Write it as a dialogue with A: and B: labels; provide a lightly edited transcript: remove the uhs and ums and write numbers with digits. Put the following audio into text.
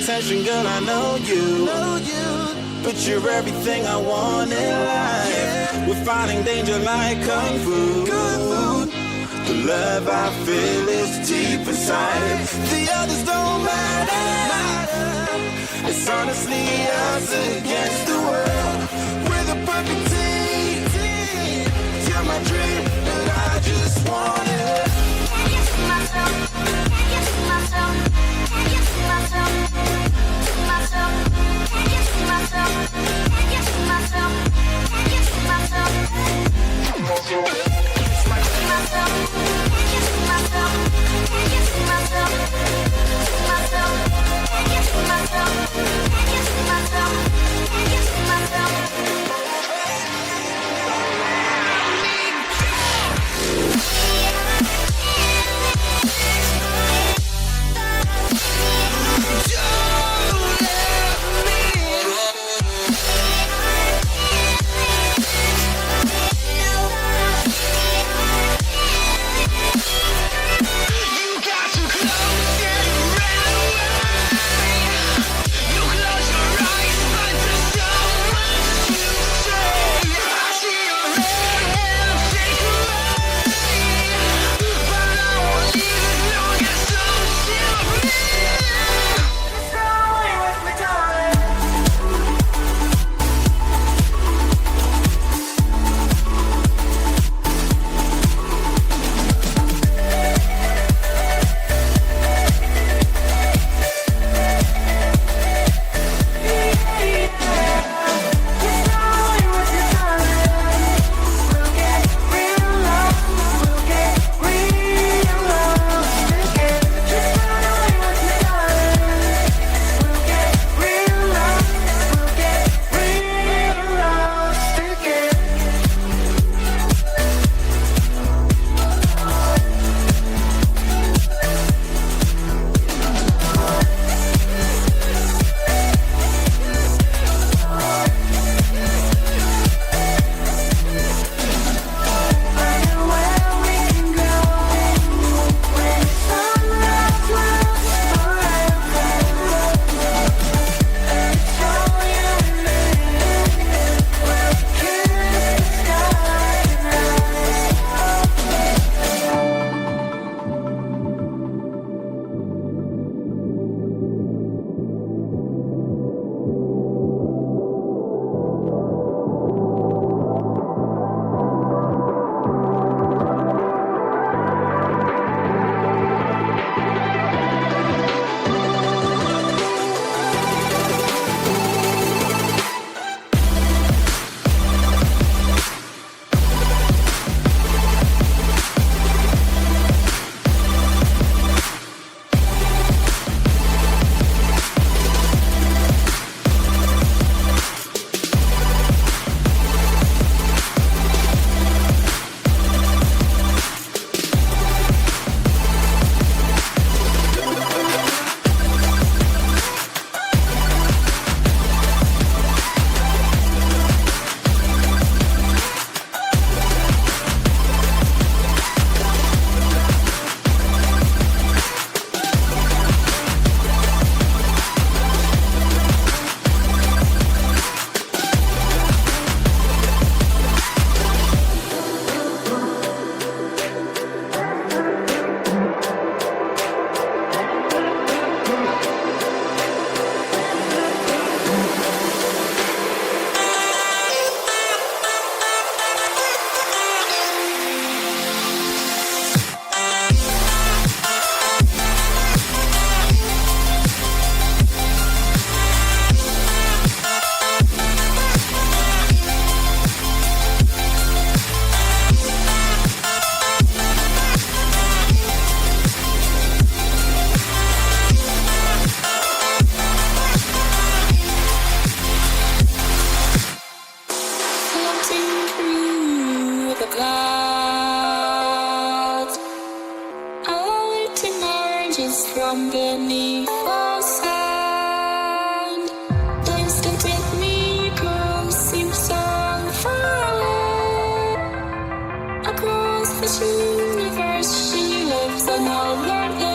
A: attention, girl, I know you. But you're everything I want in life. We're fighting danger like Kung Fu. The love I feel is deep inside. The others don't matter. It's honestly us against the world. We're the perfect team. You're my dream, and I just want it. Can you see myself? Can you see myself? Can you see myself? See myself? Can you see myself? Can you see myself? Can you see myself? See myself? Can you see myself? Can you see myself? See myself? Can you see myself? Can you see myself? Can you see myself?
B: from beneath the sand. Distant with me grows seems so far away. Across the universe she lives another day.